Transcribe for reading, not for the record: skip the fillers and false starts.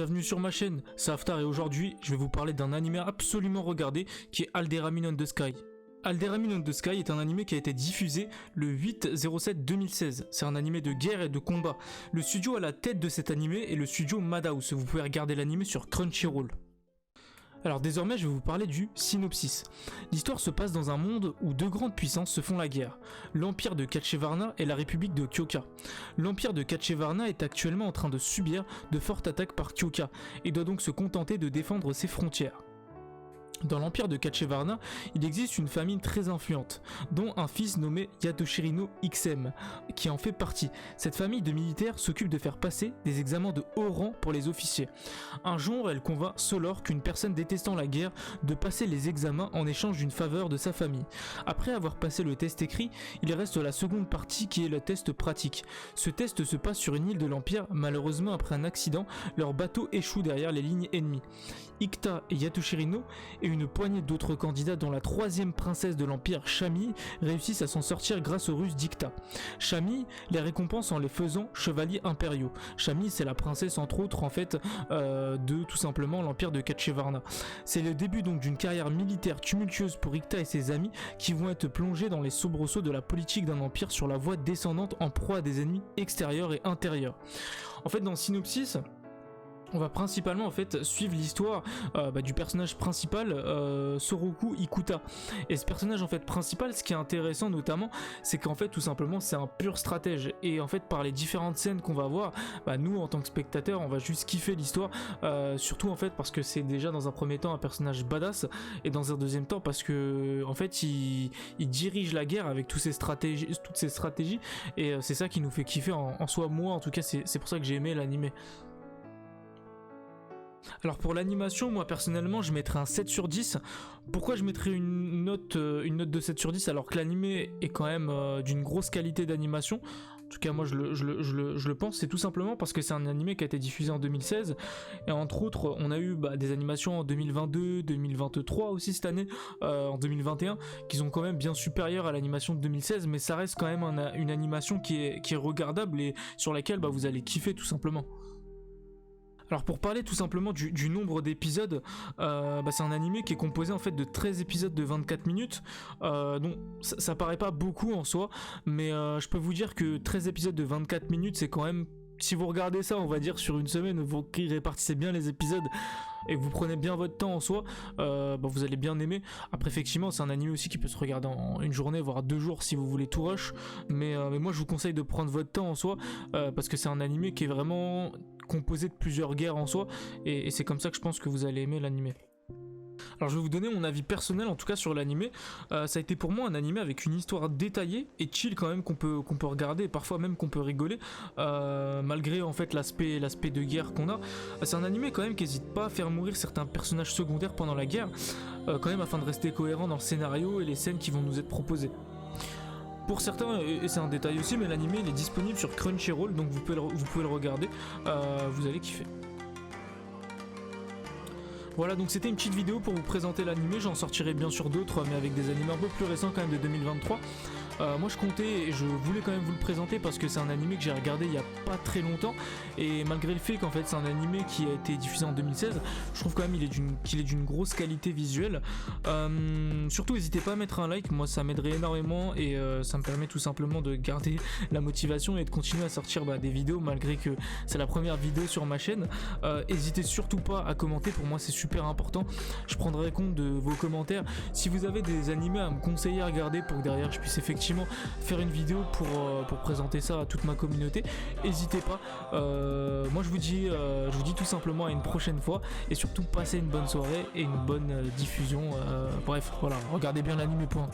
bienvenue sur ma chaîne, c'est Haftar et aujourd'hui je vais vous parler d'un animé absolument regardé qui est Alderamin on the Sky. Alderamin on the Sky est un animé qui a été diffusé le 8/07/2016. C'est un animé de guerre et de combat. Le studio à la tête de cet animé est le studio Madhouse. Vous pouvez regarder l'animé sur Crunchyroll. Alors désormais je vais vous parler du synopsis. L'histoire se passe dans un monde où deux grandes puissances se font la guerre, l'empire de Kachevarna et la république de Kyoka. L'empire de Kachevarna est actuellement en train de subir de fortes attaques par Kyoka et doit donc se contenter de défendre ses frontières. Dans l'empire de Kachevarna, il existe une famille très influente, dont un fils nommé Yatoshiro no XM, qui en fait partie. Cette famille de militaires s'occupe de faire passer des examens de haut rang pour les officiers. Un jour, elle convainc Solor, qu'une personne détestant la guerre, de passer les examens en échange d'une faveur de sa famille. Après avoir passé le test écrit, il reste la seconde partie qui est le test pratique. Ce test se passe sur une île de l'empire. Malheureusement, après un accident, leur bateau échoue derrière les lignes ennemies. Ikta et Yatoshiro et une poignée d'autres candidats dont la troisième princesse de l'Empire, Shami, réussissent à s'en sortir grâce aux Russes d'Ikta. Shami les récompense en les faisant chevaliers impériaux. Shami, c'est la princesse entre autres en fait de tout simplement l'Empire de Kachevarna. C'est le début donc d'une carrière militaire tumultueuse pour Ikta et ses amis qui vont être plongés dans les soubresauts de la politique d'un empire sur la voie descendante en proie à des ennemis extérieurs et intérieurs. En fait dans le synopsis, on va principalement en fait suivre l'histoire du personnage principal, Soroku Ikuta. Et ce personnage en fait principal, ce qui est intéressant notamment, c'est qu'en fait tout simplement c'est un pur stratège. Et en fait par les différentes scènes qu'on va voir, nous en tant que spectateurs, on va juste kiffer l'histoire. Surtout en fait parce que c'est déjà dans un premier temps un personnage badass, et dans un deuxième temps parce que en fait il dirige la guerre avec toutes ces stratégies. Et c'est ça qui nous fait kiffer en soi. Moi en tout cas c'est pour ça que j'ai aimé l'animé. Alors pour l'animation, moi personnellement je mettrais un 7 sur 10. Pourquoi je mettrais une note de 7 sur 10 alors que l'animé est quand même d'une grosse qualité d'animation? En tout cas moi je le pense, c'est tout simplement parce que c'est un animé qui a été diffusé en 2016 et entre autres on a eu des animations en 2022, 2023 aussi cette année, en 2021 qui sont quand même bien supérieures à l'animation de 2016, mais ça reste quand même une animation qui est regardable et sur laquelle vous allez kiffer tout simplement. Alors pour parler tout simplement du nombre d'épisodes, c'est un animé qui est composé en fait de 13 épisodes de 24 minutes, donc ça paraît pas beaucoup en soi, mais je peux vous dire que 13 épisodes de 24 minutes c'est quand même, si vous regardez ça on va dire sur une semaine, vous répartissez bien les épisodes et vous prenez bien votre temps en soi, vous allez bien aimer. Après effectivement c'est un anime aussi qui peut se regarder en une journée voire 2 jours si vous voulez tout rush, mais moi je vous conseille de prendre votre temps en soi, parce que c'est un anime qui est vraiment composé de plusieurs guerres en soi, et c'est comme ça que je pense que vous allez aimer l'anime. Alors je vais vous donner mon avis personnel en tout cas sur l'animé. Ça a été pour moi un animé avec une histoire détaillée et chill quand même qu'on peut regarder et parfois même qu'on peut rigoler, malgré en fait l'aspect de guerre qu'on a. C'est un animé quand même qui n'hésite pas à faire mourir certains personnages secondaires pendant la guerre, quand même afin de rester cohérent dans le scénario et les scènes qui vont nous être proposées. Pour certains, et c'est un détail aussi, mais l'animé il est disponible sur Crunchyroll, donc vous pouvez le regarder, vous allez kiffer. Voilà, donc c'était une petite vidéo pour vous présenter l'animé. J'en sortirai bien sûr d'autres, mais avec des animés un peu plus récents quand même de 2023. Moi je comptais et je voulais quand même vous le présenter parce que c'est un animé que j'ai regardé il y a pas très longtemps, et malgré le fait qu'en fait c'est un animé qui a été diffusé en 2016, je trouve quand même qu'il est d'une grosse qualité visuelle. Surtout n'hésitez pas à mettre un like, moi ça m'aiderait énormément et ça me permet tout simplement de garder la motivation et de continuer à sortir des vidéos malgré que c'est la première vidéo sur ma chaîne. N'hésitez surtout pas à commenter, pour moi c'est super important, je prendrai compte de vos commentaires. Si vous avez des animés à me conseiller à regarder pour que derrière je puisse effectivement faire une vidéo pour présenter ça à toute ma communauté, n'hésitez pas. Moi je vous dis tout simplement à une prochaine fois, et surtout passez une bonne soirée et une bonne diffusion. Bref voilà, regardez bien l'anime, point.